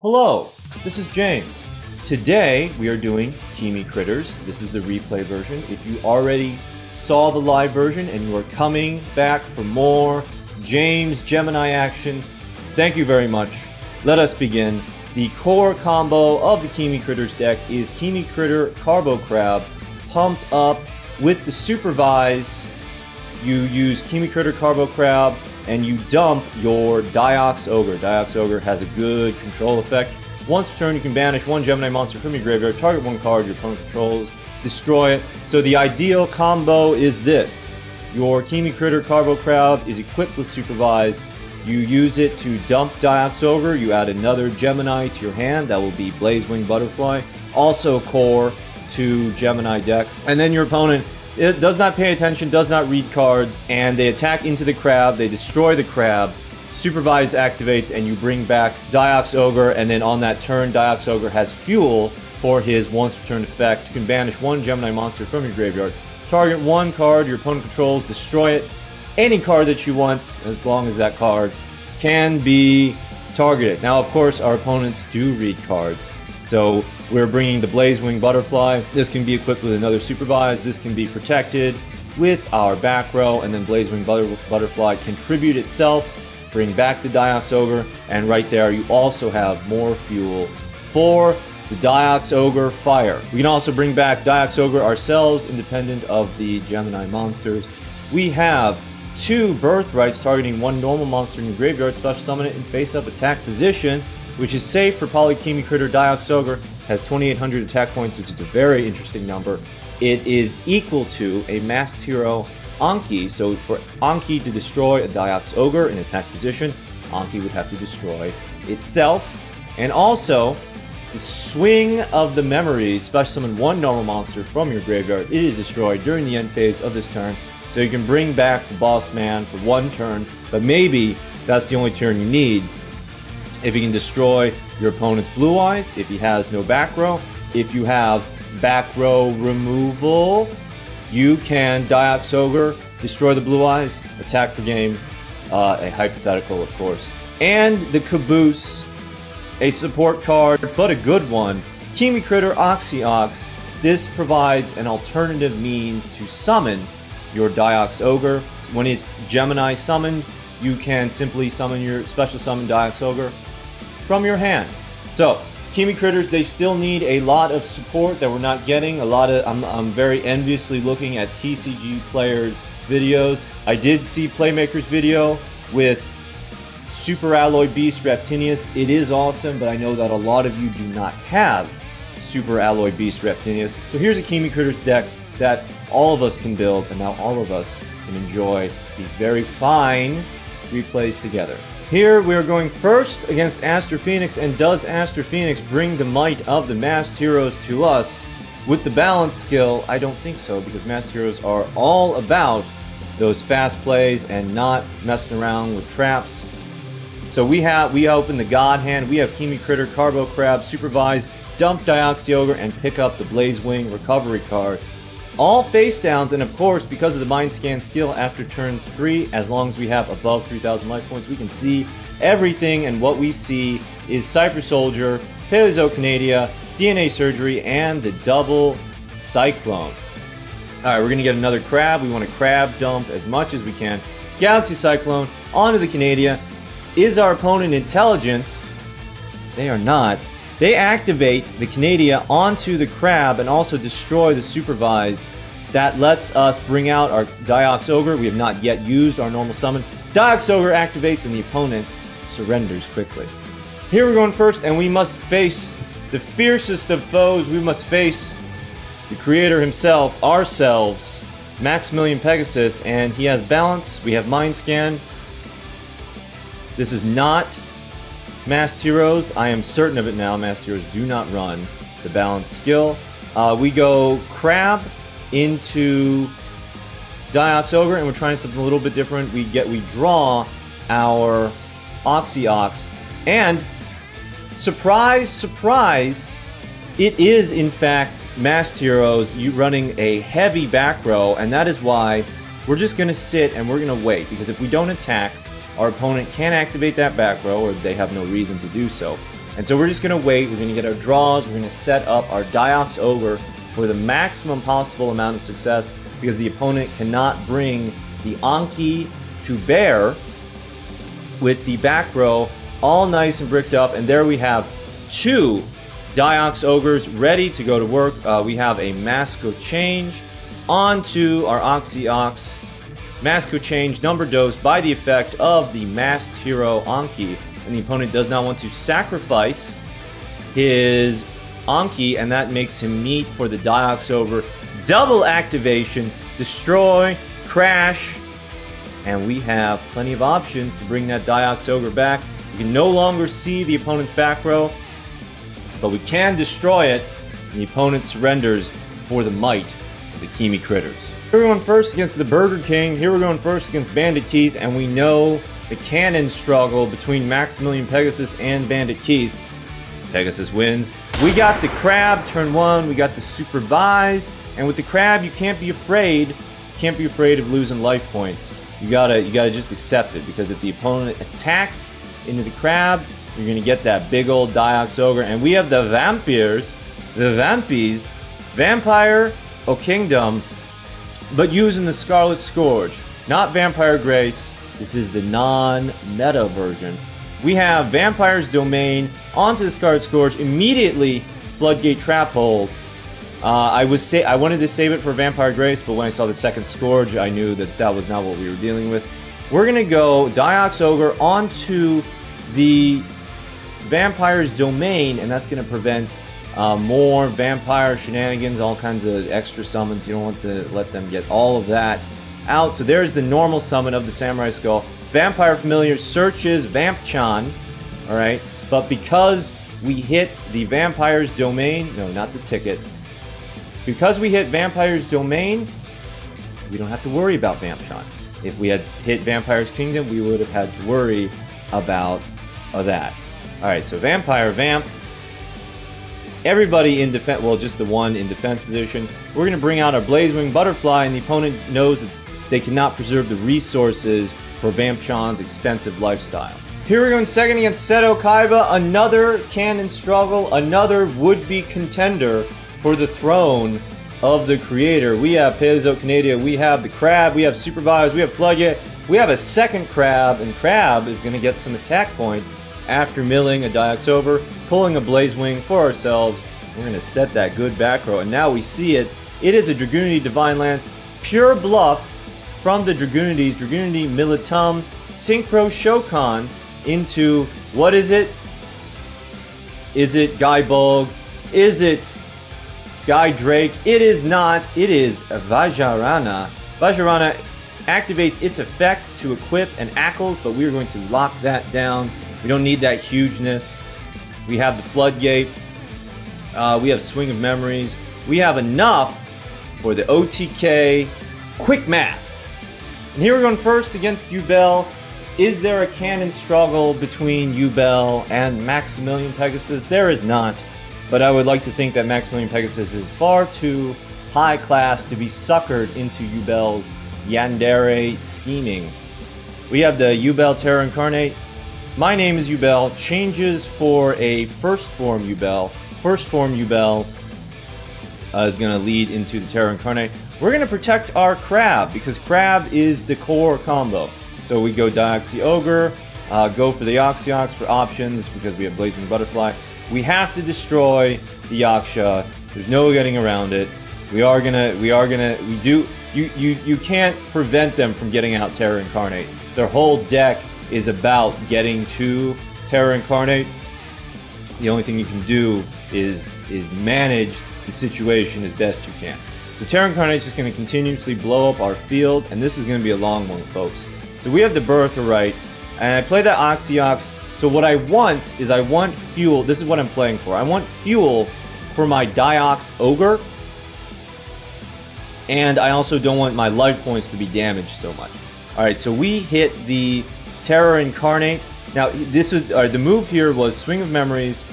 Hello, this is James. Today we are doing Chemicritters. This is the replay version. If you already saw the live version and you are coming back for more James Gemini action, thank you very much. Let us begin. The core combo of the Chemicritters deck is Chemicritter Carbo Crab pumped up with the Supervise. You use Chemicritter Carbo Crab and you dump your Dioxogre. Dioxogre has a good control effect. Once per turn, you can banish one Gemini monster from your graveyard, target one card your opponent controls, destroy it. So the ideal combo is this. Your Chemicritter Carbo Crab is equipped with Supervise. You use it to dump Dioxogre. You add another Gemini to your hand. That will be Blazewing Butterfly. Also core to Gemini decks. And then your opponent, it does not pay attention, does not read cards, and they attack into the crab, they destroy the crab, Supervise activates, and you bring back Dioxogre, and then on that turn, Dioxogre has fuel for his once per turn effect. You can banish one Gemini monster from your graveyard, target one card your opponent controls, destroy it, any card that you want, as long as that card can be targeted. Now, of course, our opponents do read cards, so we're bringing the Blazewing Butterfly. This can be equipped with another Supervise. This can be protected with our back row, and then Blazewing Butterfly contribute itself, bring back the Dioxogre, and right there you also have more fuel for the Dioxogre fire. We can also bring back Dioxogre ourselves, independent of the Gemini monsters. We have two Birthrights targeting one normal monster in your graveyard, special summon it in face-up attack position, which is safe for Poly Chemicritter. Dioxogre has 2,800 attack points, which is a very interesting number. It is equal to a masked hero Anki, so for Anki to destroy a Dioxogre in attack position, Anki would have to destroy itself. And also, the Swing of the Memories, special summon one normal monster from your graveyard. It is destroyed during the end phase of this turn, so you can bring back the Boss Man for one turn, but maybe that's the only turn you need. If you can destroy your opponent's Blue Eyes, if he has no back row, if you have back row removal, you can Dioxogre, destroy the Blue Eyes, attack for game, a hypothetical of course. And the Caboose, a support card, but a good one, Chemicritter Oxy Ox. This provides an alternative means to summon your Dioxogre. When it's Gemini summoned, you can simply summon your special summon Dioxogre from your hand. So, Chemicritters, they still need a lot of support that we're not getting. I'm very enviously looking at TCG players' videos. I did see Playmaker's video with Super Alloy Beast Reptinius. It is awesome, but I know that a lot of you do not have Super Alloy Beast Reptinius. So here's a Chemicritters deck that all of us can build, and now all of us can enjoy these very fine replays together. Here we are going first against Aster Phoenix, and does Aster Phoenix bring the might of the Masked Heroes to us with the balance skill? I don't think so, because Masked Heroes are all about those fast plays and not messing around with traps. So we open the God Hand, we have Chemicritter, Carbo Crab, Supervise, dump Dioxogre, and pick up the Blazewing recovery card. All face downs, and of course, because of the Mind Scan skill after turn 3, as long as we have above 3,000 life points, we can see everything, and what we see is Cypher Soldier, Paleozoic Canadia, DNA Surgery, and the double Cyclone. Alright, we're going to get another Crab. We want to Crab dump as much as we can. Galaxy Cyclone, onto the Canadia. Is our opponent intelligent? They are not. They activate the Canadia onto the Crab and also destroy the Supervise. That lets us bring out our Dioxogre. We have not yet used our normal summon. Dioxogre activates and the opponent surrenders quickly. Here we're going first, and we must face the fiercest of foes. We must face the creator himself, ourselves, Maximilian Pegasus, and he has balance. We have Mind Scan. This is not Masked Heroes. I am certain of it now. Masked Heroes do not run the balance skill. We go Crab into Dioxogre, and we're trying something a little bit different. We draw our Oxy Ox, and surprise, surprise, it is in fact Masked Heroes. You running a heavy back row, and that is why we're just going to sit and we're going to wait, because if we don't attack, our opponent can activate that back row, or they have no reason to do so. And so we're just going to wait. We're going to get our draws. We're going to set up our Dioxogre for the maximum possible amount of success, because the opponent cannot bring the Anki to bear with the back row all nice and bricked up. And there we have 2 Dioxogres ready to go to work. We have a Masco Change onto our Oxy Ox. Masco Change number dose by the effect of the Masked Hero Anki. And the opponent does not want to sacrifice his Anki, and that makes him meet for the Dioxogre. Double activation, destroy, crash, and we have plenty of options to bring that Dioxogre back. We can no longer see the opponent's back row, but we can destroy it, and the opponent surrenders for the might of the Chemicritters. Here we're going first against the Burger King. Here we're going first against Bandit Keith, and we know the cannon struggle between Maximilian Pegasus and Bandit Keith. Pegasus wins. We got the Crab turn 1. We got the Supervise, and with the Crab, you can't be afraid. You can't be afraid of losing life points. You gotta just accept it, because if the opponent attacks into the Crab, you're gonna get that big old Dioxogre. And we have the Vampires, the Vampies, Vampire O Kingdom, but using the Scarlet Scourge, not Vampire Grace. This is the non-meta version. We have Vampire's Domain onto the Scarlet Scourge, immediately Floodgate Trap Hold. I wanted to save it for Vampire Grace, but when I saw the second Scourge, I knew that that was not what we were dealing with. We're gonna go Dioxogre onto the Vampire's Domain, and that's gonna prevent more vampire shenanigans, all kinds of extra summons. You don't want to let them get all of that out. So there's the normal summon of the Samurai Skull. Vampire Familiar searches Vampchan, alright? But because we hit the Vampire's Domain, no, not the ticket. Because we hit Vampire's Domain, we don't have to worry about Vampchan. If we had hit Vampire's Kingdom, we would have had to worry about that. Alright, so Vampire Vamp. Everybody in defense, well, just the one in defense position. We're going to bring out our Blazewing Butterfly, and the opponent knows that they cannot preserve the resources for Vampchan's expensive lifestyle. Here we're going second against Seto Kaiba, another cannon struggle, another would-be contender for the throne of the creator. We have Paizo Canadia, we have the Crab, we have Supervise, we have Floodgate, we have a second Crab, and Crab is going to get some attack points after milling a Dioxogre, pulling a Blazewing for ourselves. We're going to set that good back row, and now we see it. It is a Dragoonity Divine Lance, pure bluff from the Dragoonities, Dragoonity Militum, Synchro Shokan into, what is it? Is it Guy Bulg? Is it Guy Drake? It is not. It is Vajrayana. Vajrayana activates its effect to equip an Ackles, but we're going to lock that down. We don't need that hugeness. We have the Floodgate. We have Swing of Memories. We have enough for the OTK quick maths. And here we're going first against Ubel. Is there a canon struggle between Ubel and Maximilian Pegasus? There is not. But I would like to think that Maximilian Pegasus is far too high class to be suckered into Ubel's yandere scheming. We have the Ubel Terra Incarnate. My name is Ubel. Changes for a first form Ubel. First form Ubel is going to lead into the Terra Incarnate. We're going to protect our Crab, because Crab is the core combo. So we go Dioxogre, go for the Oxy Ox for options, because we have Blazewing Butterfly. We have to destroy the Yaksha. There's no getting around it. You can't prevent them from getting out Terra Incarnate. Their whole deck is about getting to Terra Incarnate. The only thing you can do is manage the situation as best you can. So Terra Incarnate is just going to continuously blow up our field, and this is going to be a long one, folks. So we have the Birthright, and I play that Oxy Ox. So what I want is I want fuel. This is what I'm playing for. I want fuel for my Dioxogre, and I also don't want my life points to be damaged so much. Alright, so we hit the Terra Incarnate. Now, this was the move here was Swing of Memories,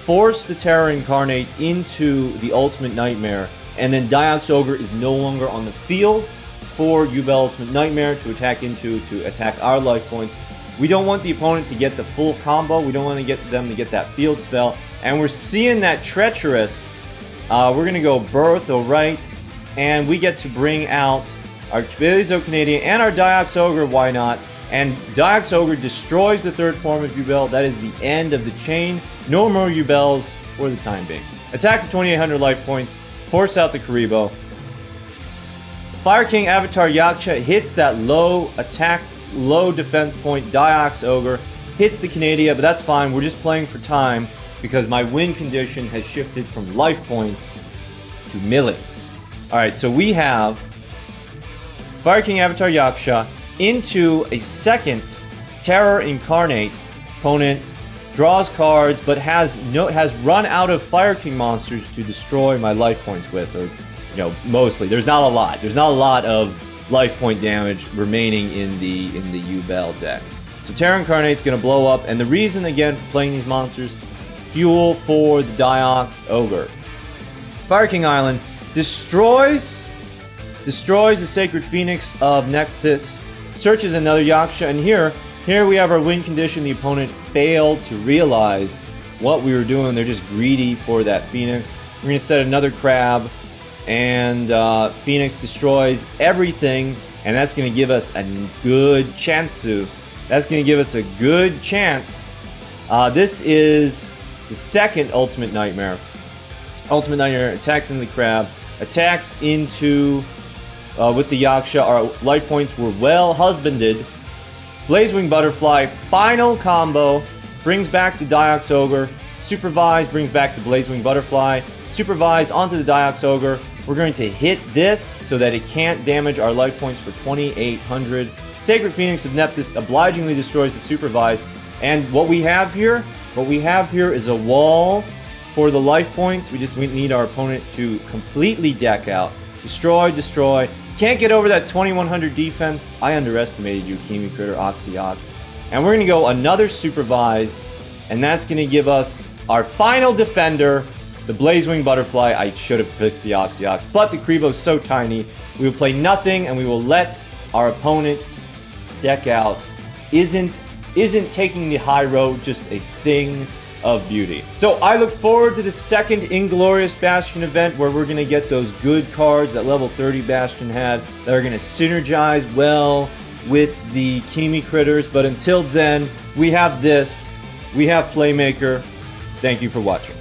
force the Terra Incarnate into the Ultimate Nightmare, and then Dioxogre is no longer on the field for Ubel Ultimate Nightmare to attack into, to attack our life points. We don't want the opponent to get the full combo. We don't want to get them to get that field spell. And we're seeing that Treacherous. We're going to go Birthright, and we get to bring out our Canadia and our Dioxogre, why not? And Dioxogre destroys the third form of Yubel. That is the end of the chain. No more Yubels for the time being. Attack for 2,800 life points. Force out the Karibo. Fire King Avatar Yaksha hits that low attack, low defense point. Dioxogre hits the Canadia, but that's fine. We're just playing for time because my win condition has shifted from life points to melee. Alright, so we have Fire King Avatar Yaksha into a second Terror Incarnate. Opponent draws cards, but has run out of Fire King monsters to destroy my life points with, or mostly. There's not a lot. There's not a lot of life point damage remaining in the Yubel deck. So Terror Incarnate's gonna blow up, and the reason again for playing these monsters, fuel for the Dioxogre. Fire King Island destroys the Sacred Phoenix of Nephthys, searches another Yaksha, and here we have our win condition. The opponent failed to realize what we were doing. They're just greedy for that Phoenix. We're going to set another Crab, and Phoenix destroys everything, and that's going to give us a good chance. That's going to give us a good chance. This is the second Ultimate Nightmare. Ultimate Nightmare attacks into the Crab, attacks into with the Yaksha. Our life points were well husbanded. Blazewing Butterfly, final combo, brings back the Dioxogre. Supervise brings back the Blazewing Butterfly. Supervise onto the Dioxogre. We're going to hit this so that it can't damage our life points for 2,800. Sacred Phoenix of Nephthys obligingly destroys the Supervise. And what we have here is a wall for the life points. We need our opponent to completely deck out. Destroy, destroy. Can't get over that 2,100 defense. I underestimated you, Chemicritter, Oxy Ox. And we're going to go another Supervise, and that's going to give us our final defender, the Blazewing Butterfly. I should have picked the Oxy Ox, but the Karibo's so tiny. We will play nothing, and we will let our opponent deck out. Isn't taking the high road just a thing of beauty? So I look forward to the second Inglorious Bastion event, where we're going to get those good cards that level 30 Bastion had that are going to synergize well with the Chemicritters. But until then, we have this. We have Playmaker. Thank you for watching.